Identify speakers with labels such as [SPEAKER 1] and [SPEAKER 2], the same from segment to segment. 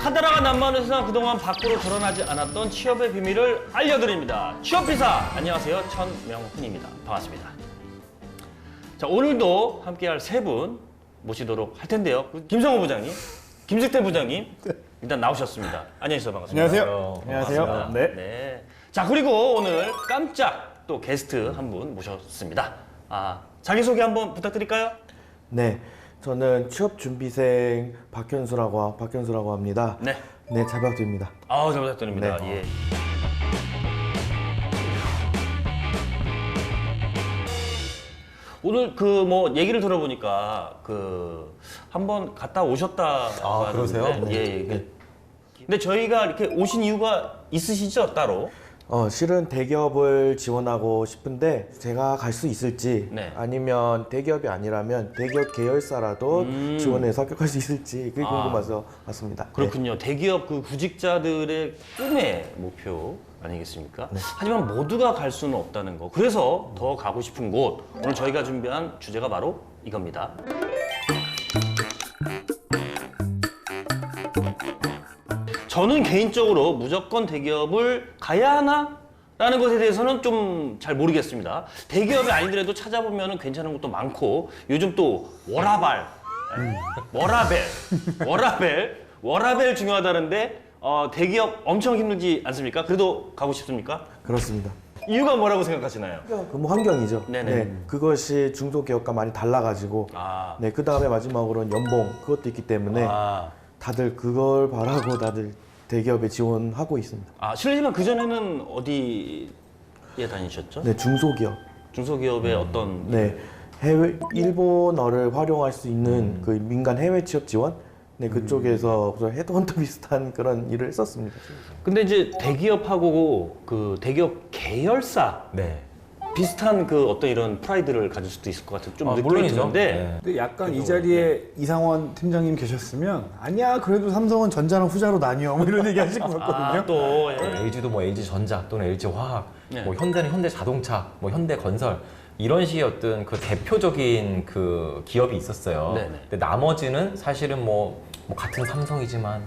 [SPEAKER 1] 카더라가 난무하는 세상 그동안 밖으로 드러나지 않았던 취업의 비밀을 알려드립니다. 취업비사! 안녕하세요. 천명훈입니다. 반갑습니다. 자, 오늘도 함께할 세 분 모시도록 할 텐데요. 김성호 부장님, 김식태 부장님 일단 나오셨습니다. 안녕하세요. 반갑습니다.
[SPEAKER 2] 안녕하세요. 안녕하세요. 네.
[SPEAKER 1] 네. 자, 그리고 오늘 깜짝 또 게스트 한 분 모셨습니다. 자기소개 한번 부탁드릴까요?
[SPEAKER 2] 네, 저는 취업준비생 박현수라고 합니다.
[SPEAKER 1] 네.
[SPEAKER 2] 네, 잘 부탁드립니다.
[SPEAKER 1] 잘 부탁드립니다.
[SPEAKER 2] 네.
[SPEAKER 1] 예. 오늘 얘기를 들어보니까 한번 갔다 오셨다.
[SPEAKER 3] 그러세요?
[SPEAKER 1] 예. 근데 저희가 이렇게 오신 이유가 있으시죠, 따로?
[SPEAKER 2] 실은 대기업을 지원하고 싶은데 제가 갈 수 있을지
[SPEAKER 1] 네.
[SPEAKER 2] 아니면 대기업이 아니라면 대기업 계열사라도 지원해서 합격할 수 있을지 그게 궁금해서 왔습니다.
[SPEAKER 1] 그렇군요. 대기업 구직자들의 꿈의 목표 아니겠습니까? 하지만 모두가 갈 수는 없다는 거. 그래서 더 가고 싶은 곳. 오늘 저희가 준비한 주제가 바로 이겁니다. 저는 개인적으로 무조건 대기업을 가야 하나? 라는 것에 대해서는 좀 잘 모르겠습니다. 대기업이 아니더라도 찾아보면 괜찮은 것도 많고 요즘 또 워라벨 중요하다는데 대기업 엄청 힘들지 않습니까? 그래도 가고 싶습니까?
[SPEAKER 2] 그렇습니다.
[SPEAKER 1] 이유가 뭐라고 생각하시나요?
[SPEAKER 2] 근무 환경이죠.
[SPEAKER 1] 네네.
[SPEAKER 2] 네, 그것이 중소기업과 많이 달라가지고 네, 그 다음에 마지막으로는 연봉 그것도 있기 때문에 다들 그걸 바라고 다들 대기업에 지원하고 있습니다.
[SPEAKER 1] 실례지만 그전에는 어디에 다니셨죠?
[SPEAKER 2] 네, 중소기업.
[SPEAKER 1] 중소기업의 어떤
[SPEAKER 2] 네, 일본어를 활용할 수 있는 그 민간 해외 취업 지원? 네, 그쪽에서 헤드헌터 비슷한 그런 일을 했었습니다.
[SPEAKER 1] 근데 이제 대기업하고 그 대기업 계열사
[SPEAKER 3] 네.
[SPEAKER 1] 비슷한 어떤 이런 프라이드를 가질 수도 있을 것 같은 좀 느낌이
[SPEAKER 3] 물론이죠.
[SPEAKER 1] 드는데
[SPEAKER 3] 네.
[SPEAKER 4] 근데 약간 이 자리에 이상원 팀장님 계셨으면 아니야 그래도 삼성은 전자랑 후자로 나뉘어 뭐 이런 얘기 하실 것 같거든요.
[SPEAKER 1] 또
[SPEAKER 3] LG도 뭐 LG전자 또는 LG화학,
[SPEAKER 1] 네.
[SPEAKER 3] 뭐 현대는 현대자동차, 뭐 현대건설 이런 식의 어떤 그 대표적인 그 기업이 있었어요.
[SPEAKER 1] 네네.
[SPEAKER 3] 근데 나머지는 사실은 뭐 같은 삼성이지만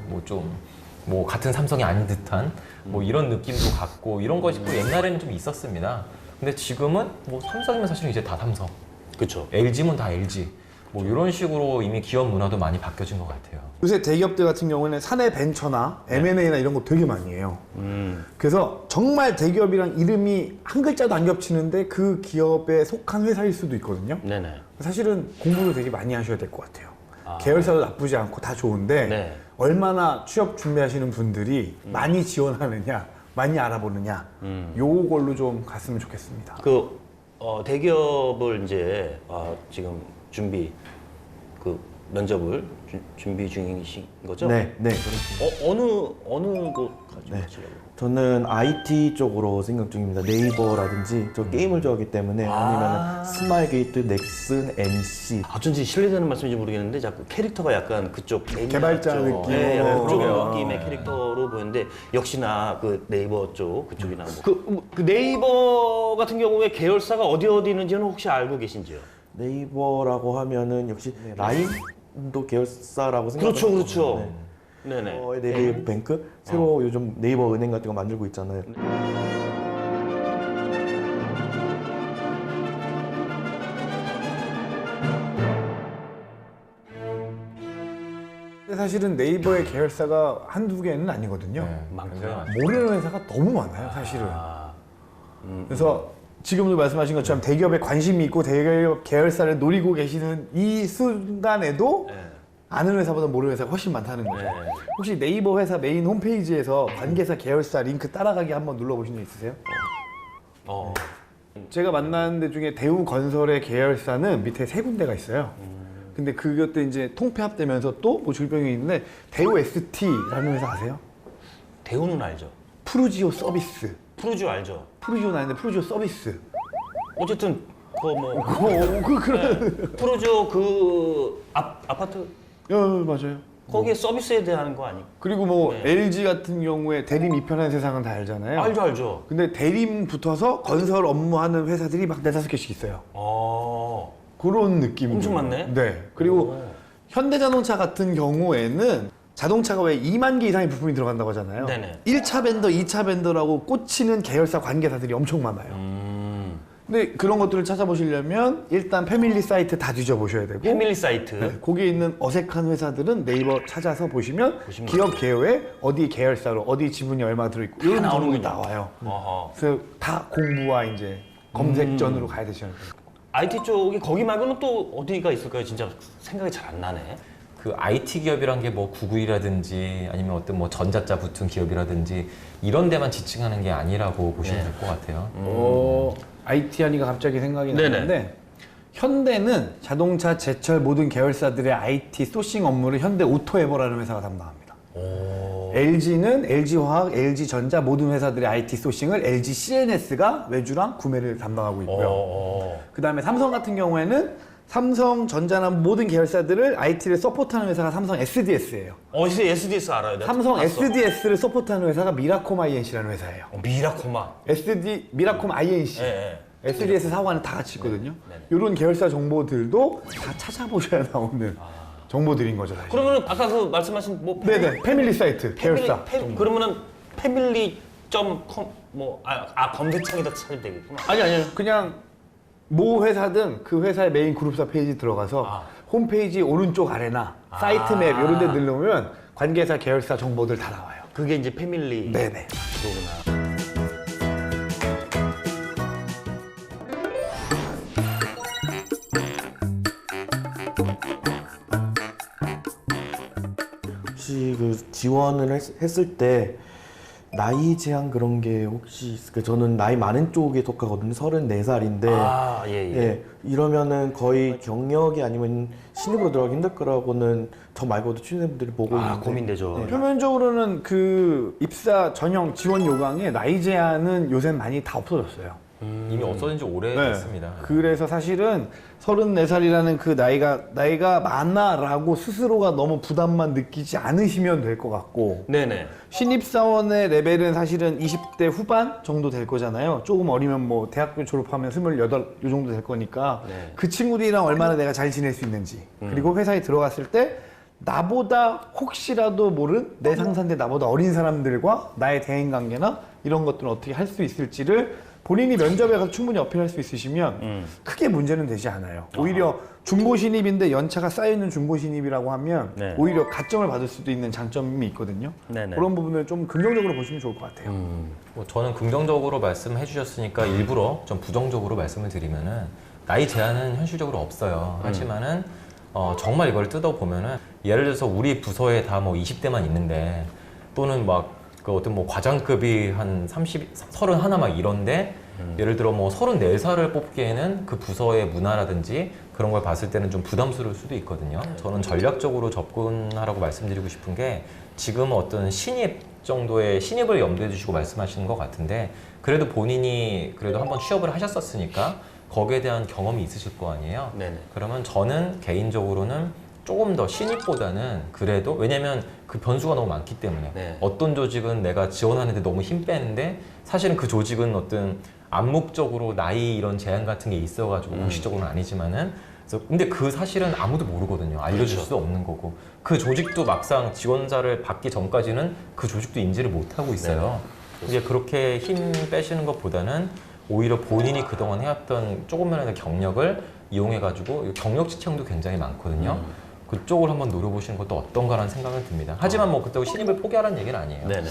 [SPEAKER 3] 뭐 같은 삼성이 아닌 듯한 뭐 이런 느낌도 갖고 이런 것이 또 옛날에는 좀 있었습니다. 근데 지금은 뭐 삼성이면 사실은 이제 다 삼성,
[SPEAKER 1] 그렇죠.
[SPEAKER 3] LG면 다 LG. 뭐 이런 식으로 이미 기업 문화도 많이 바뀌어진 것 같아요.
[SPEAKER 4] 요새 대기업들 같은 경우에는 사내 벤처나 M&A나 이런 거 되게 많이 해요. 그래서 정말 대기업이랑 이름이 한 글자도 안 겹치는데 그 기업에 속한 회사일 수도 있거든요.
[SPEAKER 1] 네네.
[SPEAKER 4] 사실은 공부를 되게 많이 하셔야 될 것 같아요. 계열사도 나쁘지 않고 다 좋은데
[SPEAKER 1] 네.
[SPEAKER 4] 얼마나 취업 준비하시는 분들이 많이 지원하느냐, 많이 알아보느냐 요걸로 좀 갔으면 좋겠습니다.
[SPEAKER 1] 대기업을 이제 지금 면접을 준비 중이신 거죠?
[SPEAKER 2] 네, 네, 그렇습니다.
[SPEAKER 1] 어느 곳
[SPEAKER 2] 네.
[SPEAKER 1] 가시려고?
[SPEAKER 2] 저는 IT 쪽으로 생각 중입니다. 네이버라든지 저 게임을 좋아하기 때문에 아니면 스마일게이트, 넥슨, NC.
[SPEAKER 1] 어쩐지 실례되는 말씀인지 모르겠는데 자꾸 캐릭터가 약간 그쪽
[SPEAKER 4] 개발자
[SPEAKER 1] 쪽,
[SPEAKER 4] 느낌.
[SPEAKER 1] 네, 약간 그쪽
[SPEAKER 3] 그러게요.
[SPEAKER 1] 느낌의 캐릭터로 보이는데 역시나 그 네이버 쪽 그쪽이나 그 네이버 같은 경우에 계열사가 어디 있는지는 혹시 알고 계신지요?
[SPEAKER 2] 네이버라고 하면은 역시 라인도 계열사라고 생각합니다.
[SPEAKER 1] 그렇죠. 네네.
[SPEAKER 2] 네이버 뱅크 새로 요즘 네이버 은행 같은 거 만들고 있잖아요.
[SPEAKER 4] 근데 사실은 네이버의 계열사가 한두 개는 아니거든요.
[SPEAKER 1] 많구나.
[SPEAKER 4] 모르는 회사가 너무 많아요, 사실은. 그래서 지금도 말씀하신 것처럼 대기업에 관심이 있고 대기업 계열사를 노리고 계시는 이 순간에도 아는 회사보다 모르는 회사가 훨씬 많다는 거죠.
[SPEAKER 1] 네.
[SPEAKER 4] 혹시 네이버 회사 메인 홈페이지에서 관계사 계열사 링크 따라가기 한번 눌러보신 적 있으세요? 제가 만난 데 중에 대우건설의 계열사는 밑에 세 군데가 있어요. 근데 그것도 이제 통폐합되면서 또 뭐 줄병이 있는데 대우 ST라는 회사 아세요?
[SPEAKER 1] 대우는 알죠.
[SPEAKER 4] 푸르지오 서비스.
[SPEAKER 1] 푸르지오 알죠.
[SPEAKER 4] 푸르지오는 아닌데 푸르지오 서비스.
[SPEAKER 1] 어쨌든
[SPEAKER 4] 그런.
[SPEAKER 1] 푸르지오 아파트
[SPEAKER 4] 맞아요.
[SPEAKER 1] 거기에 서비스에 대한 거 아니?
[SPEAKER 4] 그리고 뭐
[SPEAKER 1] 네.
[SPEAKER 4] LG 같은 경우에 대림 이편하는 세상은 다 알잖아요.
[SPEAKER 1] 알죠.
[SPEAKER 4] 근데 대림 붙어서 건설 업무하는 회사들이 막 4-5개씩 있어요. 그런 느낌.
[SPEAKER 1] 엄청 많네.
[SPEAKER 4] 네. 그리고 현대자동차 같은 경우에는 자동차가 왜 2만 개 이상의 부품이 들어간다고 하잖아요.
[SPEAKER 1] 네네.
[SPEAKER 4] 1차 벤더, 2차 벤더라고 꽂히는 계열사 관계사들이 엄청 많아요. 근데 그런 것들을 찾아보시려면 일단 패밀리 사이트 다 뒤져보셔야 되고
[SPEAKER 1] 패밀리 사이트.
[SPEAKER 4] 네, 거기에 있는 어색한 회사들은 네이버 찾아서 보시면 기업 개요에 어디 계열사로 어디 지분이 얼마 들어있고 이런 정보가 나와요.
[SPEAKER 1] 어허.
[SPEAKER 4] 그래서 다 공부와 이제 검색전으로 가야 되시는 거예요.
[SPEAKER 1] IT 쪽이 거기 말고는 또 어디가 있을까요? 진짜 생각이 잘 안 나네.
[SPEAKER 3] 그 IT 기업이란 게 뭐 구글이라든지 아니면 어떤 뭐 전자자 붙은 기업이라든지 이런 데만 지칭하는 게 아니라고 보시면 될 것 같아요.
[SPEAKER 4] IT 하니까 갑자기 생각이
[SPEAKER 1] 네네.
[SPEAKER 4] 나는데 현대는 자동차, 제철 모든 계열사들의 IT 소싱 업무를 현대 오토에버라는 회사가 담당합니다. LG는 LG화학, LG전자 모든 회사들의 IT 소싱을 LG CNS가 외주랑 구매를 담당하고 있고요. 그 다음에 삼성 같은 경우에는 삼성전자나 모든 계열사들을 IT를 서포트하는 회사가 삼성 SDS예요.
[SPEAKER 1] 어디서 SDS 알아요? 내가
[SPEAKER 4] 삼성
[SPEAKER 1] 봤어.
[SPEAKER 4] SDS를 서포트하는 회사가 미라콤 INC라는 회사예요.
[SPEAKER 1] 미라코마.
[SPEAKER 4] 미라콤 INC.
[SPEAKER 1] 예,
[SPEAKER 4] SDS 사고는 다 같이 있거든요. 이런 계열사 정보들도 다 찾아보셔야 나오는 정보들인 거죠, 사실.
[SPEAKER 1] 그러면은 아까 그 말씀하신 뭐
[SPEAKER 4] 네네, 패밀리 사이트, 계열사.
[SPEAKER 1] 그러면은 패밀리.com 검색창에다 찾으면 되겠구나.
[SPEAKER 4] 아니요. 그냥 모 회사든 그 회사의 메인 그룹사 페이지 들어가서 홈페이지 오른쪽 아래나 사이트 맵 이런 데 눌러보면 관계사, 계열사 정보들 다 나와요.
[SPEAKER 1] 그게 이제 패밀리.
[SPEAKER 4] 네네.
[SPEAKER 1] 그거구나.
[SPEAKER 2] 혹시 그 지원을 했을 때 나이 제한 그런 게 혹시 있을까요? 저는 나이 많은 쪽에 속하거든요. 34살인데 예, 이러면은 거의 경력이 아니면 신입으로 들어가기 힘들 거라고는 저 말고도 취준생분들이 보고 있는데
[SPEAKER 1] 고민되죠.
[SPEAKER 2] 네.
[SPEAKER 4] 표면적으로는 그 입사 전형 지원 요강에 나이 제한은 요새 많이 다 없어졌어요.
[SPEAKER 3] 이미 없어진 지 오래됐습니다.
[SPEAKER 4] 그래서 사실은 34살이라는 그 나이가 많아라고 스스로가 너무 부담만 느끼지 않으시면 될 것 같고
[SPEAKER 1] 네네.
[SPEAKER 4] 신입사원의 레벨은 사실은 20대 후반 정도 될 거잖아요. 조금 어리면 뭐 대학교 졸업하면 28, 요 정도 될 거니까
[SPEAKER 1] 네.
[SPEAKER 4] 그 친구들이랑 얼마나 내가 잘 지낼 수 있는지 그리고 회사에 들어갔을 때 나보다 혹시라도 모른 내 상사인데 나보다 어린 사람들과 나의 대인관계나 이런 것들을 어떻게 할 수 있을지를 본인이 면접에 가서 충분히 어필할 수 있으시면 크게 문제는 되지 않아요. 오히려 중고 신입인데 연차가 쌓여있는 중고 신입이라고 하면
[SPEAKER 1] 네.
[SPEAKER 4] 오히려 가점을 받을 수도 있는 장점이 있거든요.
[SPEAKER 1] 네네.
[SPEAKER 4] 그런 부분을 좀 긍정적으로 보시면 좋을 것 같아요.
[SPEAKER 3] 뭐 저는 긍정적으로 말씀해 주셨으니까 일부러 좀 부정적으로 말씀을 드리면은 나이 제한은 현실적으로 없어요. 하지만은 정말 이걸 뜯어보면은 예를 들어서 우리 부서에 다 뭐 20대만 있는데 또는 막 그 어떤 뭐 과장급이 한 31 막 이런데 예를 들어 뭐 34살을 뽑기에는 그 부서의 문화라든지 그런 걸 봤을 때는 좀 부담스러울 수도 있거든요. 저는 전략적으로 접근하라고 말씀드리고 싶은 게 지금 어떤 신입 정도의 신입을 염두에 두시고 말씀하시는 것 같은데 그래도 본인이 그래도 한번 취업을 하셨었으니까 거기에 대한 경험이 있으실 거 아니에요.
[SPEAKER 1] 네네.
[SPEAKER 3] 그러면 저는 개인적으로는 조금 더 신입보다는 그래도 왜냐면 그 변수가 너무 많기 때문에
[SPEAKER 1] 네.
[SPEAKER 3] 어떤 조직은 내가 지원하는데 너무 힘 빼는데 사실은 그 조직은 어떤 암묵적으로 나이 이런 제한 같은 게 있어가지고 공식적으로는 아니지만은 그래서 근데 그 사실은 아무도 모르거든요. 알려줄 수도 없는 거고 그 조직도 막상 지원자를 받기 전까지는 그 조직도 인지를 못 하고 있어요. 이제 그렇게 힘 빼시는 것보다는 오히려 본인이 그동안 해왔던 조금이라도 경력을 이용해가지고 경력 지청도 굉장히 많거든요. 그쪽을 한번 노려보시는 것도 어떤가라는 생각은 듭니다. 하지만 뭐 그렇다고 신입을 포기하라는 얘기는 아니에요.
[SPEAKER 1] 네네.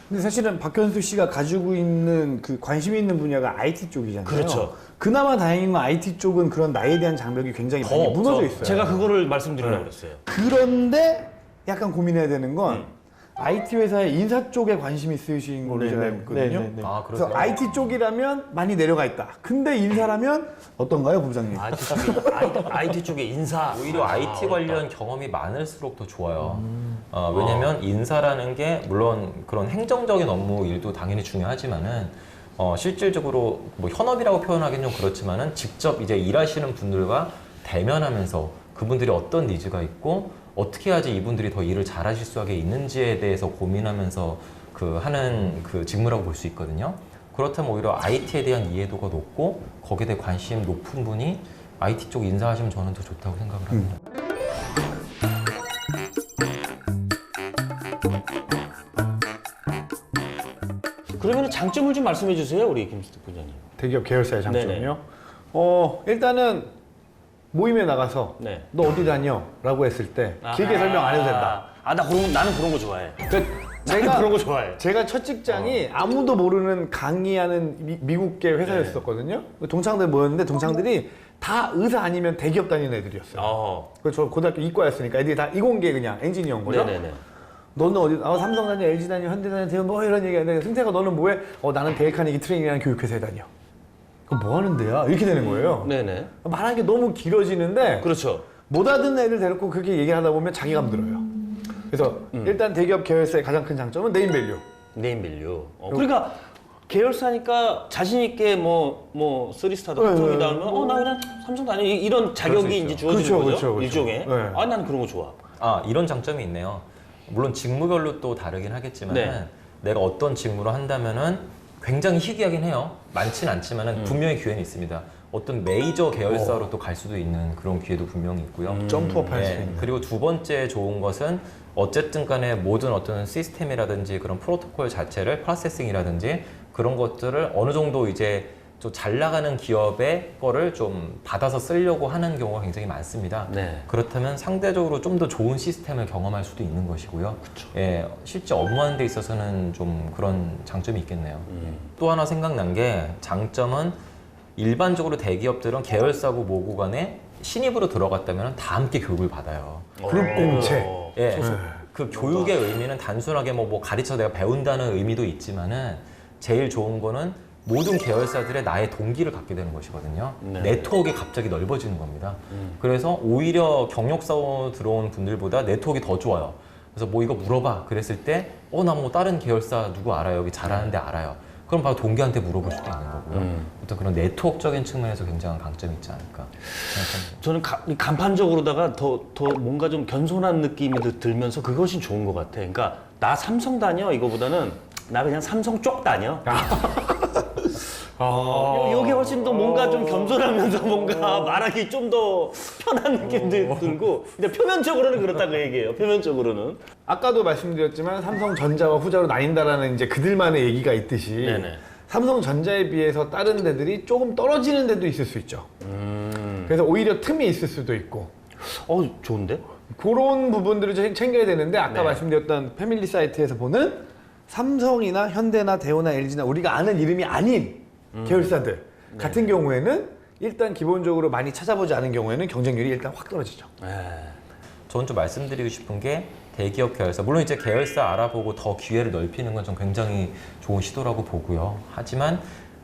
[SPEAKER 4] 근데 사실은 박현수 씨가 가지고 있는 그 관심이 있는 분야가 IT 쪽이잖아요.
[SPEAKER 1] 그렇죠.
[SPEAKER 4] 그나마 다행인 건 IT 쪽은 그런 나이에 대한 장벽이 굉장히 많이 무너져 있어요.
[SPEAKER 1] 제가 그거를 말씀드리려고 그랬어요.
[SPEAKER 4] 그런데 약간 고민해야 되는 건 IT 회사의 인사 쪽에 관심이 있으신 걸로 제가 알고 있거든요.
[SPEAKER 2] 네네네.
[SPEAKER 3] 아,
[SPEAKER 4] 그래서
[SPEAKER 3] 그러세요?
[SPEAKER 4] IT 쪽이라면 많이 내려가 있다. 근데 인사라면 어떤가요, 부장님?
[SPEAKER 1] IT 쪽에 인사.
[SPEAKER 3] 오히려 IT 관련 경험이 많을수록 더 좋아요. 왜냐면 인사라는 게 물론 그런 행정적인 업무 일도 당연히 중요하지만은 실질적으로 뭐 현업이라고 표현하기는 좀 그렇지만은 직접 이제 일하시는 분들과 대면하면서 그분들이 어떤 니즈가 있고 어떻게 해야지 이분들이 더 일을 잘하실 수 있는지에 대해서 고민하면서 그 하는 그 직무라고 볼 수 있거든요. 그렇다면 오히려 IT에 대한 이해도가 높고 거기에 대해 관심 높은 분이 IT 쪽 인사하시면 저는 더 좋다고 생각을 합니다.
[SPEAKER 1] 그러면 장점을 좀 말씀해 주세요, 우리 김수택 부장님.
[SPEAKER 4] 대기업 계열사의 장점이요?
[SPEAKER 1] 네네.
[SPEAKER 4] 일단은 모임에 나가서
[SPEAKER 1] 네.
[SPEAKER 4] 너 어디 다녀? 라고 했을 때 길게 설명 안 해도 된다.
[SPEAKER 1] 나는 그런 거 좋아해.
[SPEAKER 4] 제가
[SPEAKER 1] 그런 거 좋아해.
[SPEAKER 4] 제가 첫 직장이 아무도 모르는 강의하는 미국계 회사였었거든요. 동창들 모였는데 동창들이 다 의사 아니면 대기업 다니는 애들이었어요. 그래서 저 고등학교 이과였으니까 애들이 다 이공계 그냥 엔지니어인 거죠.
[SPEAKER 1] 네네네.
[SPEAKER 4] 너는 어디? 삼성 다녀, LG 다녀, 현대 다녀, 대형 뭐 이런 얘기하는데 승태가 너는 뭐해? 나는 데일 카네기 트레이닝이라는 교육회사에 다녀. 그럼 뭐 하는 데야? 이렇게 되는 거예요.
[SPEAKER 1] 네네.
[SPEAKER 4] 말하는 게 너무 길어지는데
[SPEAKER 1] 그렇죠.
[SPEAKER 4] 못 알아듣는 애들 데리고 그렇게 얘기를 하다 보면 자기감 들어요. 그래서 일단 대기업 계열사의 가장 큰 장점은 네임밸류.
[SPEAKER 1] 네임밸류. 그러니까 계열사니까 자신 있게 뭐 3스타다
[SPEAKER 4] 네,
[SPEAKER 1] 삼성이다
[SPEAKER 4] 네.
[SPEAKER 1] 하면 나 그냥 삼성 다녀 이런 자격이 이제 주어지는
[SPEAKER 4] 그렇죠,
[SPEAKER 1] 거죠.
[SPEAKER 4] 그렇죠, 그렇죠.
[SPEAKER 1] 일종의.
[SPEAKER 4] 네.
[SPEAKER 1] 난 그런 거 좋아.
[SPEAKER 3] 이런 장점이 있네요. 물론 직무별로 또 다르긴 하겠지만
[SPEAKER 1] 네.
[SPEAKER 3] 내가 어떤 직무를 한다면은 굉장히 희귀하긴 해요. 많지는 않지만은 분명히 기회는 있습니다. 어떤 메이저 계열사로 또 갈 수도 있는 그런 기회도 분명히 있고요.
[SPEAKER 4] 점프업 할 수
[SPEAKER 3] 네,
[SPEAKER 4] 있는.
[SPEAKER 3] 그리고 두 번째 좋은 것은 어쨌든 간에 모든 어떤 시스템이라든지 그런 프로토콜 자체를 프로세싱이라든지 그런 것들을 어느 정도 이제 좀 잘 나가는 기업의 거를 좀 받아서 쓰려고 하는 경우가 굉장히 많습니다.
[SPEAKER 1] 네.
[SPEAKER 3] 그렇다면 상대적으로 좀 더 좋은 시스템을 경험할 수도 있는 것이고요. 예, 실제 업무하는 데 있어서는 좀 그런 장점이 있겠네요. 또 하나 생각난 게 장점은 일반적으로 대기업들은 계열사고 뭐고 간에 신입으로 들어갔다면 다 함께 교육을 받아요.
[SPEAKER 4] 그룹 공채.
[SPEAKER 3] 예, 그 교육의 의미는 단순하게 뭐 가르쳐 내가 배운다는 의미도 있지만은 제일 좋은 거는 모든 계열사들의 나의 동기를 갖게 되는 것이거든요.
[SPEAKER 1] 네.
[SPEAKER 3] 네트워크가 갑자기 넓어지는 겁니다. 그래서 오히려 경력사로 들어온 분들보다 네트워크가 더 좋아요. 그래서 뭐 이거 물어봐 그랬을 때 나 뭐 다른 계열사 누구 알아요? 여기 잘하는데 알아요. 그럼 바로 동기한테 물어볼 수도 있는 거고요. 어떤 그런 네트워크적인 측면에서 굉장한 강점이 있지 않을까 생각합니다.
[SPEAKER 1] 저는 간판적으로다가 더 뭔가 좀 겸손한 느낌이 들면서 그것이 좋은 것 같아. 그러니까 나 삼성 다녀 이거보다는 나 그냥 삼성 쪽 다녀. 요게 훨씬 더 뭔가 좀 겸손하면서 뭔가 말하기 좀 더 편한 느낌도 들고 근데 표면적으로는 그렇다고 얘기해요. 표면적으로는.
[SPEAKER 4] 아까도 말씀드렸지만 삼성전자와 후자로 나뉜다라는 이제 그들만의 얘기가 있듯이
[SPEAKER 1] 네네.
[SPEAKER 4] 삼성전자에 비해서 다른 데들이 조금 떨어지는 데도 있을 수 있죠. 그래서 오히려 틈이 있을 수도 있고
[SPEAKER 1] 좋은데?
[SPEAKER 4] 그런 부분들을 좀 챙겨야 되는데 아까
[SPEAKER 1] 네.
[SPEAKER 4] 말씀드렸던 패밀리 사이트에서 보는 삼성이나 현대나 대우나 LG나 우리가 아는 이름이 아닌 계열사들 같은 경우에는 일단 기본적으로 많이 찾아보지 않은 경우에는 경쟁률이 일단 확 떨어지죠.
[SPEAKER 3] 저는 좀 말씀드리고 싶은 게 대기업 계열사, 물론 이제 계열사 알아보고 더 기회를 넓히는 건 좀 굉장히 좋은 시도라고 보고요. 하지만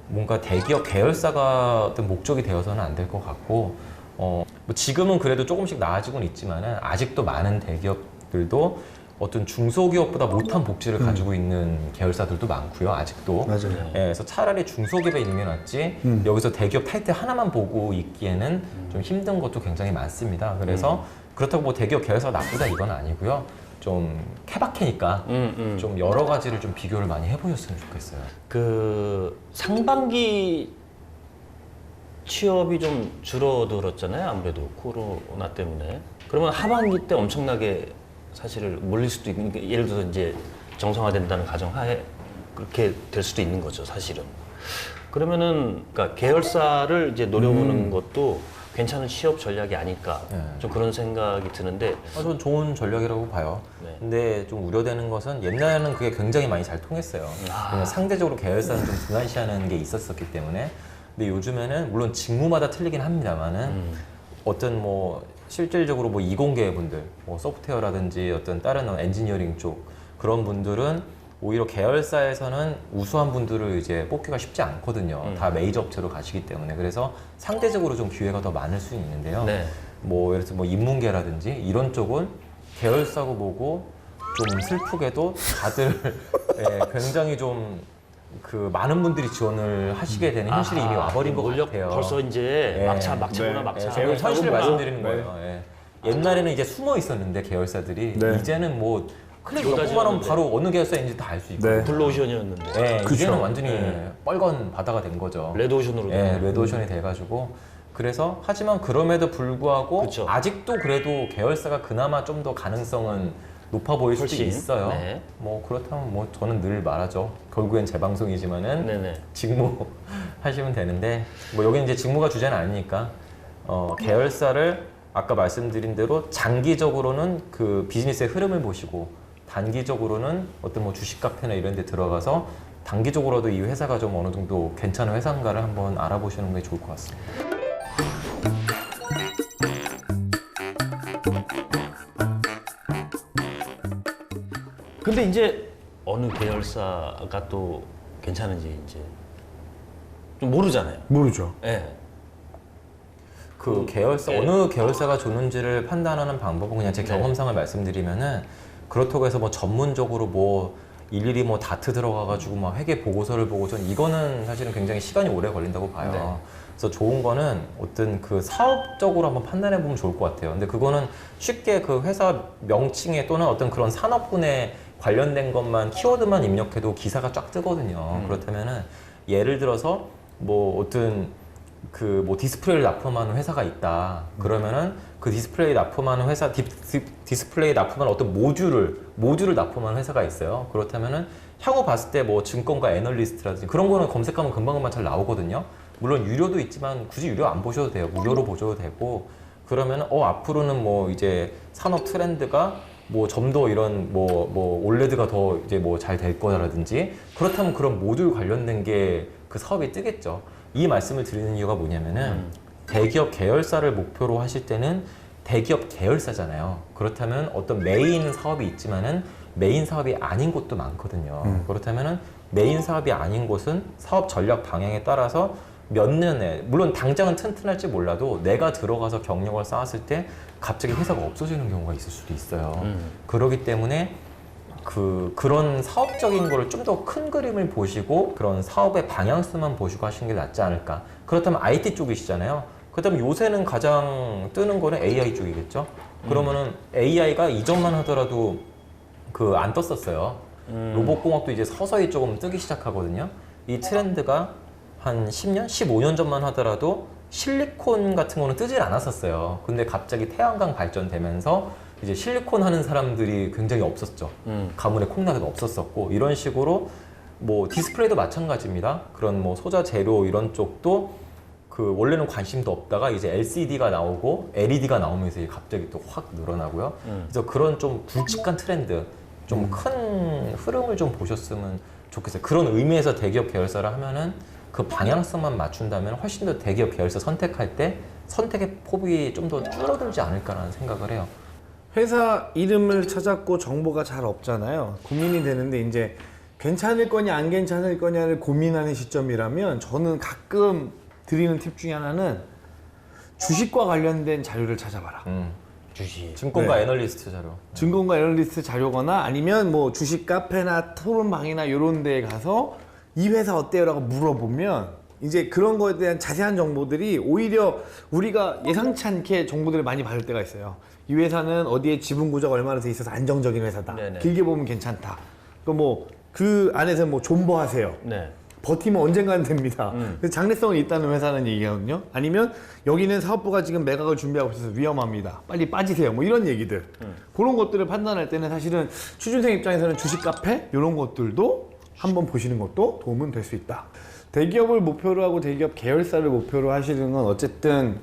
[SPEAKER 3] 뭔가 대기업 계열사가 어떤 목적이 되어서는 안 될 것 같고, 뭐 지금은 그래도 조금씩 나아지고는 있지만은 아직도 많은 대기업들도 어떤 중소기업보다 못한 복지를 가지고 있는 계열사들도 많고요. 아직도.
[SPEAKER 4] 맞아요.
[SPEAKER 3] 예, 그래서 차라리 중소기업에 있는 게 낫지 여기서 대기업 타이틀 하나만 보고 있기에는 좀 힘든 것도 굉장히 많습니다. 그래서 그렇다고 뭐 대기업 계열사가 나쁘다 이건 아니고요. 좀 케바케니까 좀 여러 가지를 좀 비교를 많이 해보셨으면 좋겠어요.
[SPEAKER 1] 그 상반기 취업이 좀 줄어들었잖아요. 아무래도 코로나 때문에. 그러면 하반기 때 엄청나게 사실을 몰릴 수도 있는 게 예를 들어서 이제 정상화된다는 가정하에 그렇게 될 수도 있는 거죠. 사실은. 그러면은 그러니까 계열사를 이제 노려보는 것도 괜찮은 취업 전략이 아닐까
[SPEAKER 3] 네.
[SPEAKER 1] 좀 그런 생각이 드는데
[SPEAKER 3] 저는 좋은 전략이라고 봐요.
[SPEAKER 1] 네.
[SPEAKER 3] 근데 좀 우려되는 것은 옛날에는 그게 굉장히 많이 잘 통했어요. 왜냐면 상대적으로 계열사는 좀 등한시하는 게 있었었기 때문에. 근데 요즘에는 물론 직무마다 틀리긴 합니다만은 어떤 뭐 실질적으로 뭐 이공계 분들, 뭐 소프트웨어라든지 어떤 다른 엔지니어링 쪽 그런 분들은 오히려 계열사에서는 우수한 분들을 이제 뽑기가 쉽지 않거든요. 다 메이저 업체로 가시기 때문에. 그래서 상대적으로 좀 기회가 더 많을 수 있는데요.
[SPEAKER 1] 네.
[SPEAKER 3] 뭐 예를 들어서 뭐 인문계라든지 이런 쪽은 계열사고 보고 좀 슬프게도 다들 예, 굉장히 좀 그 많은 분들이 지원을 하시게 되는 현실이 이미 와버린 것
[SPEAKER 1] 몰려
[SPEAKER 3] 같아요.
[SPEAKER 1] 벌써 이제
[SPEAKER 3] 예.
[SPEAKER 1] 막차구나
[SPEAKER 4] 네.
[SPEAKER 1] 막차.
[SPEAKER 3] 제가 현실을 말씀드리는
[SPEAKER 4] 네.
[SPEAKER 3] 거예요. 예. 옛날에는 이제 숨어 있었는데 계열사들이
[SPEAKER 4] 네.
[SPEAKER 3] 이제는 뭐 클릭 몇
[SPEAKER 1] 쏟아지는데.
[SPEAKER 3] 번만 하면 바로 어느 계열사인지 다 알 수 있고.
[SPEAKER 4] 네.
[SPEAKER 1] 블루오션이었는데
[SPEAKER 3] 예,
[SPEAKER 4] 그쵸.
[SPEAKER 3] 이제는 완전히
[SPEAKER 1] 네.
[SPEAKER 3] 빨간 바다가 된 거죠.
[SPEAKER 1] 레드오션으로.
[SPEAKER 3] 예, 레드오션이 돼가지고 그래서 하지만 그럼에도 불구하고
[SPEAKER 1] 그쵸.
[SPEAKER 3] 아직도 그래도 계열사가 그나마 좀 더 가능성은 높아 보일 수도
[SPEAKER 1] 훨씬.
[SPEAKER 3] 있어요.
[SPEAKER 1] 네.
[SPEAKER 3] 뭐 그렇다면 뭐 저는 늘 말하죠. 결국엔 제 방송이지만은
[SPEAKER 1] 네네.
[SPEAKER 3] 직무 하시면 되는데 뭐 여기는 이제 직무가 주제는 아니니까 계열사를 아까 말씀드린 대로 장기적으로는 그 비즈니스의 흐름을 보시고 단기적으로는 어떤 뭐 주식 카페나 이런 데 들어가서 단기적으로도 이 회사가 좀 어느 정도 괜찮은 회사인가를 한번 알아보시는 게 좋을 것 같습니다.
[SPEAKER 1] 근데 이제 어느 계열사가 또 괜찮은지 이제 좀 모르잖아요.
[SPEAKER 4] 모르죠.
[SPEAKER 1] 예.
[SPEAKER 3] 그 계열사
[SPEAKER 1] 예.
[SPEAKER 3] 어느 계열사가 좋은지를 판단하는 방법은 그냥 제
[SPEAKER 1] 네.
[SPEAKER 3] 경험상을 말씀드리면은 그렇다고 해서 뭐 전문적으로 뭐 일일이 뭐 다트 들어가가지고 막 회계 보고서를 보고 전 이거는 사실은 굉장히 시간이 오래 걸린다고 봐요.
[SPEAKER 1] 네.
[SPEAKER 3] 그래서 좋은 거는 어떤 그 사업적으로 한번 판단해 보면 좋을 것 같아요. 근데 그거는 쉽게 그 회사 명칭에 또는 어떤 그런 산업군에 관련된 것만 키워드만 입력해도 기사가 쫙 뜨거든요. 그렇다면은 예를 들어서 뭐 어떤 그 뭐 디스플레이를 납품하는 회사가 있다. 그러면은 그 디스플레이 납품하는 회사 디스플레이 납품하는 어떤 모듈을 납품하는 회사가 있어요. 그렇다면은 향후 봤을 때 뭐 증권가 애널리스트라든지 그런 거는 검색하면 금방금방 잘 나오거든요. 물론 유료도 있지만 굳이 유료 안 보셔도 돼요. 무료로 보셔도 되고 그러면은 앞으로는 뭐 이제 산업 트렌드가 뭐 좀 더 이런 뭐 올레드가 더 이제 뭐 잘 될 거라든지 그렇다면 그런 모듈 관련된 게 그 사업이 뜨겠죠. 이 말씀을 드리는 이유가 뭐냐면은 대기업 계열사를 목표로 하실 때는 대기업 계열사잖아요. 그렇다면 어떤 메인 사업이 있지만은 메인 사업이 아닌 곳도 많거든요. 그렇다면은 메인 사업이 아닌 곳은 사업 전략 방향에 따라서 몇 년에 물론 당장은 튼튼할지 몰라도 내가 들어가서 경력을 쌓았을 때 갑자기 회사가 없어지는 경우가 있을 수도 있어요. 그렇기 때문에 그런 사업적인 거를 좀 더 큰 그림을 보시고 그런 사업의 방향성만 보시고 하시는 게 낫지 않을까. 그렇다면 IT 쪽이시잖아요. 그렇다면 요새는 가장 뜨는 거는 AI 쪽이겠죠. 그러면은 AI가 이전만 하더라도 안 떴었어요. 로봇공학도 이제 서서히 조금 뜨기 시작하거든요. 이 트렌드가 한 10년, 15년 전만 하더라도 실리콘 같은 거는 뜨질 않았었어요. 근데 갑자기 태양광 발전되면서 이제 실리콘 하는 사람들이 굉장히 없었죠. 가문에 콩나물도 없었었고 이런 식으로 뭐 디스플레이도 마찬가지입니다. 그런 뭐 소자 재료 이런 쪽도 그 원래는 관심도 없다가 이제 LCD가 나오고 LED가 나오면서 갑자기 또 확 늘어나고요. 그래서 그런 좀 굵직한 트렌드, 좀 큰 흐름을 좀 보셨으면 좋겠어요. 그런 의미에서 대기업 계열사를 하면은 그 방향성만 맞춘다면 훨씬 더 대기업 계열사 선택할 때 선택의 폭이 좀 더 줄어들지 않을까라는 생각을 해요.
[SPEAKER 4] 회사 이름을 찾았고 정보가 잘 없잖아요. 고민이 되는데 이제 괜찮을 거냐 안 괜찮을 거냐를 고민하는 시점이라면 저는 가끔 드리는 팁 중에 하나는 주식과 관련된 자료를 찾아봐라.
[SPEAKER 1] 주식.
[SPEAKER 3] 증권가
[SPEAKER 4] 네.
[SPEAKER 3] 애널리스트 자료.
[SPEAKER 4] 증권가 애널리스트 자료거나 아니면 뭐 주식 카페나 토론방이나 이런 데에 가서 이 회사 어때요? 라고 물어보면 이제 그런 거에 대한 자세한 정보들이 오히려 우리가 예상치 않게 정보들을 많이 받을 때가 있어요. 이 회사는 어디에 지분 구조가 얼마나 돼 있어서 안정적인 회사다.
[SPEAKER 1] 네네.
[SPEAKER 4] 길게 보면 괜찮다. 또 뭐 그 안에서 뭐 존버하세요.
[SPEAKER 1] 네.
[SPEAKER 4] 버티면 언젠가는 됩니다. 그래서 장래성이 있다는 회사는 얘기하거든요. 아니면 여기는 사업부가 지금 매각을 준비하고 있어서 위험합니다. 빨리 빠지세요. 뭐 이런 얘기들. 그런 것들을 판단할 때는 사실은 취준생 입장에서는 주식 카페 이런 것들도 한번 보시는 것도 도움은 될 수 있다. 대기업을 목표로 하고 대기업 계열사를 목표로 하시는 건 어쨌든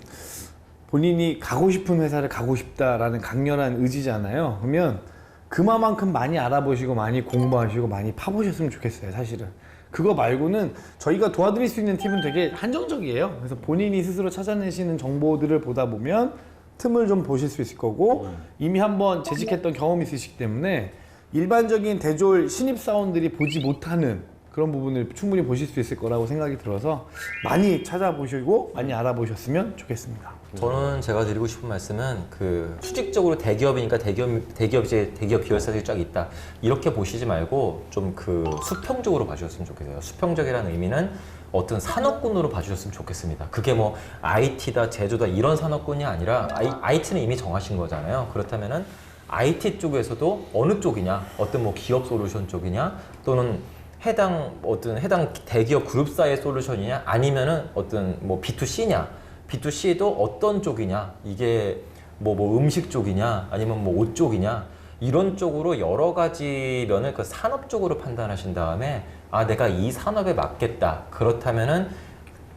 [SPEAKER 4] 본인이 가고 싶은 회사를 가고 싶다라는 강렬한 의지잖아요. 그러면 그만큼 많이 알아보시고 많이 공부하시고 많이 파보셨으면 좋겠어요, 사실은. 그거 말고는 저희가 도와드릴 수 있는 팁은 되게 한정적이에요. 그래서 본인이 스스로 찾아내시는 정보들을 보다 보면 틈을 좀 보실 수 있을 거고 이미 한번 재직했던 경험이 있으시기 때문에 일반적인 대졸 신입사원들이 보지 못하는 그런 부분을 충분히 보실 수 있을 거라고 생각이 들어서 많이 찾아보시고 많이 알아보셨으면 좋겠습니다.
[SPEAKER 3] 저는 제가 드리고 싶은 말씀은 수직적으로 대기업이니까 대기업 계열사들이 쫙 있다 이렇게 보시지 말고 좀 수평적으로 봐주셨으면 좋겠어요. 수평적이라는 의미는 어떤 산업군으로 봐주셨으면 좋겠습니다. 그게 뭐 IT다, 제조다 이런 산업군이 아니라 IT는 이미 정하신 거잖아요. 그렇다면은 IT 쪽에서도 어느 쪽이냐, 어떤 뭐 기업 솔루션 쪽이냐, 또는 해당 대기업 그룹사의 솔루션이냐, 아니면은 어떤 뭐 B2C냐, B2C도 어떤 쪽이냐, 이게 뭐 음식 쪽이냐, 아니면 뭐 옷 쪽이냐, 이런 쪽으로 여러 가지 면을 그 산업 쪽으로 판단하신 다음에 아 내가 이 산업에 맞겠다. 그렇다면은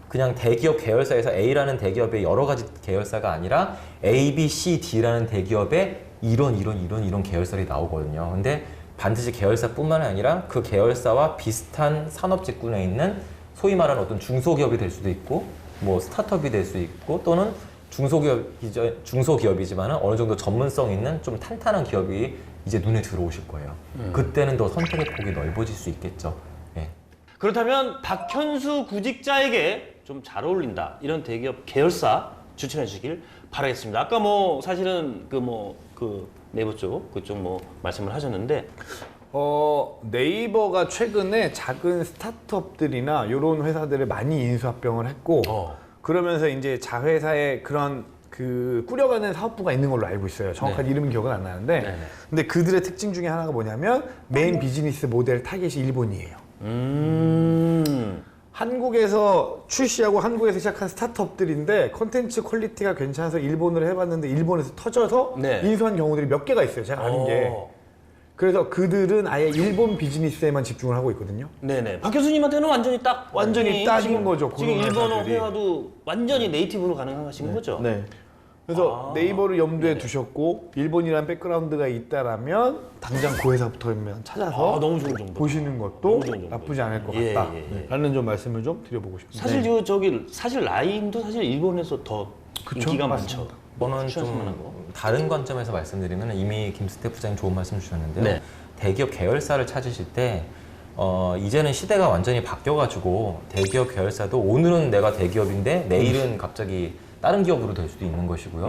[SPEAKER 3] 그냥 대기업 계열사에서 A라는 대기업의 여러 가지 계열사가 아니라 A, B, C, D라는 대기업의 이런 계열사들이 나오거든요. 근데 반드시 계열사뿐만 아니라 그 계열사와 비슷한 산업 직군에 있는 소위 말하는 어떤 중소기업이 될 수도 있고 뭐 스타트업이 될 수 있고 또는 중소기업이지만 어느 정도 전문성 있는 좀 탄탄한 기업이 이제 눈에 들어오실 거예요. 그때는 더 선택의 폭이 넓어질 수 있겠죠. 예.
[SPEAKER 1] 그렇다면 박현수 구직자에게 좀 잘 어울린다 이런 대기업 계열사 추천해 주시길 바라겠습니다. 아까 뭐 사실은 그 네이버 쪽 그쪽 뭐 말씀을 하셨는데
[SPEAKER 4] 네이버가 최근에 작은 스타트업들이나 이런 회사들을 많이 인수합병을 했고 그러면서 이제 자회사에 그런 그 꾸려가는 사업부가 있는 걸로 알고 있어요. 정확한
[SPEAKER 1] 네.
[SPEAKER 4] 이름은 기억은 안 나는데
[SPEAKER 1] 네네.
[SPEAKER 4] 근데 그들의 특징 중에 하나가 뭐냐면 메인 비즈니스 모델 타겟이 일본이에요. 한국에서 출시하고 한국에서 시작한 스타트업들인데 컨텐츠 퀄리티가 괜찮아서 일본으로 해봤는데 일본에서 터져서
[SPEAKER 1] 네.
[SPEAKER 4] 인수한 경우들이 몇 개가 있어요. 제가 아는 게. 그래서 그들은 아예 일본 비즈니스에만 집중을 하고 있거든요.
[SPEAKER 1] 네네. 박 교수님한테는 완전히
[SPEAKER 4] 딱인
[SPEAKER 1] 지금,
[SPEAKER 4] 거죠,
[SPEAKER 1] 지금
[SPEAKER 4] 그런
[SPEAKER 1] 일본어
[SPEAKER 4] 회사들이.
[SPEAKER 1] 회화도 완전히 네이티브로 가능하신 거죠?
[SPEAKER 2] 네.
[SPEAKER 4] 그래서 네이버를 염두에 두셨고 일본이라는 백그라운드가 있다라면 당장 그 회사부터 찾아서
[SPEAKER 1] 너무 좋은 정보.
[SPEAKER 4] 보시는 것도
[SPEAKER 1] 너무 좋은 정보예요.
[SPEAKER 4] 나쁘지 않을 것
[SPEAKER 1] 예,
[SPEAKER 4] 같다.
[SPEAKER 1] 예, 예.
[SPEAKER 4] 라는 좀 말씀을 좀 드려보고 싶습니다.
[SPEAKER 1] 사실 사실 라인도 사실 일본에서 더
[SPEAKER 4] 그쵸?
[SPEAKER 1] 인기가
[SPEAKER 4] 맞습니다.
[SPEAKER 1] 많죠.
[SPEAKER 3] 저는
[SPEAKER 1] 추천할 만한
[SPEAKER 3] 좀
[SPEAKER 1] 거.
[SPEAKER 3] 다른 관점에서 말씀드리면 이미 김스태 부장님 좋은 말씀 주셨는데요.
[SPEAKER 1] 네.
[SPEAKER 3] 대기업 계열사를 찾으실 때 이제는 시대가 완전히 바뀌어가지고 대기업 계열사도 오늘은 내가 대기업인데 내일은 갑자기 다른 기업으로 될 수도 있는 것이고요.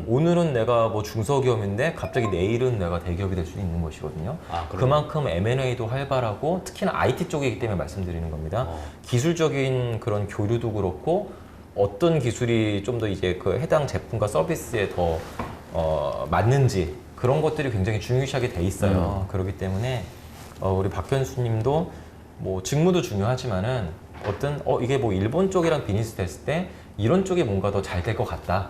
[SPEAKER 3] 오늘은 내가 뭐 중소기업인데 갑자기 내일은 내가 대기업이 될 수도 있는 것이거든요.
[SPEAKER 1] 아, 그래요?
[SPEAKER 3] 그만큼 M&A도 활발하고 특히나 IT 쪽이기 때문에 말씀드리는 겁니다. 기술적인 그런 교류도 그렇고 어떤 기술이 좀 더 이제 그 해당 제품과 서비스에 더 맞는지 그런 것들이 굉장히 중요시하게 돼 있어요. 그렇기 때문에 우리 박현수님도 뭐 직무도 중요하지만은 어떤 이게 뭐 일본 쪽이랑 비즈니스 됐을 때 이런 쪽이 뭔가 더 잘 될 것 같다.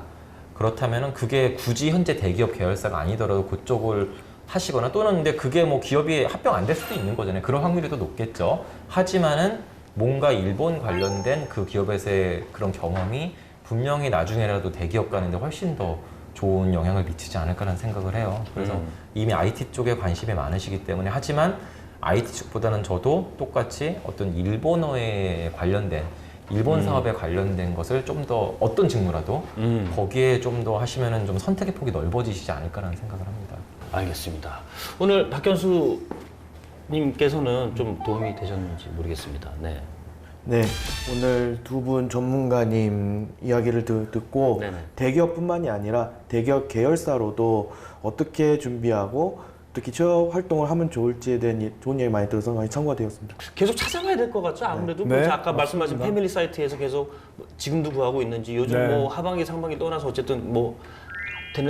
[SPEAKER 3] 그렇다면은 그게 굳이 현재 대기업 계열사가 아니더라도 그쪽을 하시거나 또는 근데 그게 뭐 기업이 합병 안 될 수도 있는 거잖아요. 그런 확률이 더 높겠죠. 하지만은 뭔가 일본 관련된 그 기업에서의 그런 경험이 분명히 나중에라도 대기업 가는데 훨씬 더 좋은 영향을 미치지 않을까라는 생각을 해요. 그래서 이미 IT 쪽에 관심이 많으시기 때문에 하지만 IT 쪽보다는 저도 똑같이 어떤 일본어에 관련된 일본 사업에 관련된 것을 좀 더 어떤 직무라도 거기에 좀 더 하시면은 좀 선택의 폭이 넓어지시지 않을까라는 생각을 합니다.
[SPEAKER 1] 알겠습니다. 오늘 박현수 님께서는 좀 도움이 되셨는지 모르겠습니다. 네.
[SPEAKER 2] 네, 오늘 두 분 전문가님 이야기를 듣고
[SPEAKER 1] 네네.
[SPEAKER 2] 대기업뿐만이 아니라 대기업 계열사로도 어떻게 준비하고 어떻게 취업 활동을 하면 좋을지에 대한 좋은 얘기 많이 들어서 많이 참고가 되었습니다.
[SPEAKER 1] 계속 찾아봐야 될 것 같죠? 아무래도
[SPEAKER 4] 네.
[SPEAKER 1] 뭐 아까 말씀하신 패밀리 사이트에서 계속 지금도 구하고 있는지 요즘
[SPEAKER 4] 네.
[SPEAKER 1] 뭐 하반기 상반기 떠나서 어쨌든 뭐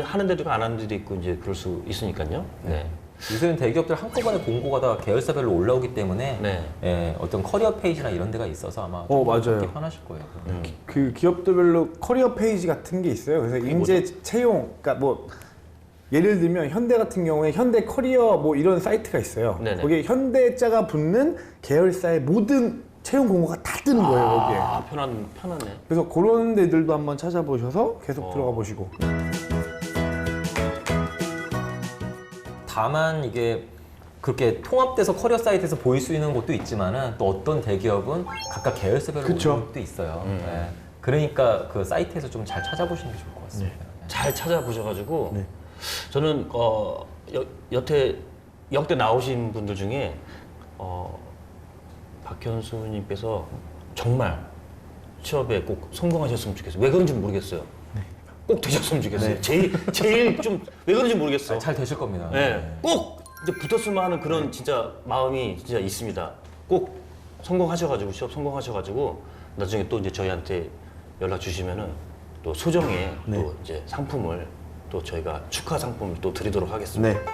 [SPEAKER 1] 하는 데도 있고 안 하는 데도 있고 이제 그럴 수 있으니까요. 네.
[SPEAKER 3] 요새는 대기업들 한꺼번에 공고가 다 계열사별로 올라오기 때문에
[SPEAKER 1] 네.
[SPEAKER 3] 예, 어떤 커리어 페이지나 이런 데가 있어서 아마
[SPEAKER 4] 맞아요.
[SPEAKER 3] 찾기 편하실 거예요.
[SPEAKER 4] 그 기업들별로 커리어 페이지 같은 게 있어요. 그래서 인재 채용, 그러니까 뭐 예를 들면 현대 같은 경우에 현대 커리어 뭐 이런 사이트가 있어요.
[SPEAKER 1] 네네.
[SPEAKER 4] 거기에 현대자가 붙는 계열사의 모든 채용 공고가 다 뜨는 거예요, 거기에.
[SPEAKER 1] 아, 편하네.
[SPEAKER 4] 그래서 그런 데들도 한번 찾아보셔서 계속 들어가 보시고.
[SPEAKER 3] 다만 이게 그렇게 통합돼서 커리어 사이트에서 보일 수 있는 곳도 있지만은 또 어떤 대기업은 각각 계열사별로
[SPEAKER 4] 그쵸.
[SPEAKER 3] 올라올 것도 있어요. 예. 그러니까 그 사이트에서 좀 잘 찾아보시는 게 좋을 것 같습니다.
[SPEAKER 1] 잘 찾아보셔가지고
[SPEAKER 2] 네.
[SPEAKER 1] 저는 여태 역대 나오신 분들 중에 박현수님께서 정말 취업에 꼭 성공하셨으면 좋겠어요. 왜 그런지 모르겠어요. 꼭 되셨으면 좋겠어요.
[SPEAKER 2] 네.
[SPEAKER 1] 제일 좀 왜 그런지 모르겠어.
[SPEAKER 3] 잘 되실 겁니다.
[SPEAKER 1] 네. 꼭 이제 붙었으면 하는 그런 진짜 마음이 진짜 있습니다. 꼭 성공하셔가지고 취업 성공하셔가지고 나중에 또 이제 저희한테 연락 주시면은 또 소정의
[SPEAKER 2] 네.
[SPEAKER 1] 또 이제 상품을 또 저희가 축하 상품을 또 드리도록 하겠습니다.
[SPEAKER 2] 네.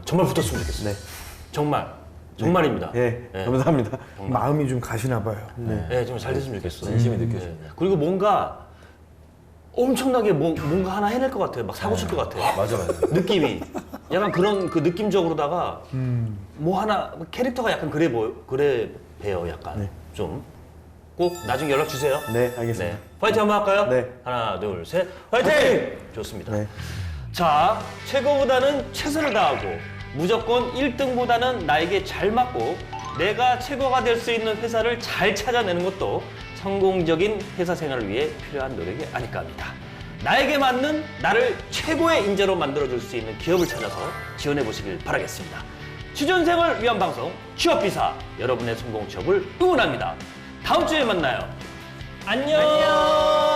[SPEAKER 1] 정말 붙었으면 좋겠어요.
[SPEAKER 2] 네.
[SPEAKER 1] 정말입니다.
[SPEAKER 2] 예,
[SPEAKER 1] 네.
[SPEAKER 2] 감사합니다.
[SPEAKER 4] 마음이 좀 가시나 봐요.
[SPEAKER 1] 네, 좀 잘 됐으면 좋겠어요.
[SPEAKER 3] 진심이 느껴집니다.
[SPEAKER 1] 그리고 뭔가 엄청나게 뭔가 하나 해낼 것 같아요. 막 사고 칠 것 같아요.
[SPEAKER 3] 맞아.
[SPEAKER 1] 느낌이 약간 그런 그 느낌적으로다가 뭐 하나 캐릭터가 약간 그래 배요. 약간
[SPEAKER 2] 네.
[SPEAKER 1] 좀 꼭 나중에 연락 주세요.
[SPEAKER 2] 네, 알겠습니다.
[SPEAKER 1] 네. 파이팅 한번 할까요?
[SPEAKER 2] 네.
[SPEAKER 1] 하나, 둘, 셋. 파이팅! 좋습니다.
[SPEAKER 2] 네.
[SPEAKER 1] 자, 최고보다는 최선을 다하고 무조건 1등보다는 나에게 잘 맞고 내가 최고가 될 수 있는 회사를 잘 찾아내는 것도 성공적인 회사 생활을 위해 필요한 노력이 아닐까 합니다. 나에게 맞는 나를 최고의 인재로 만들어줄 수 있는 기업을 찾아서 지원해 보시길 바라겠습니다. 취준생을 위한 방송 취업비사, 여러분의 성공 취업을 응원합니다. 다음 주에 만나요. 안녕.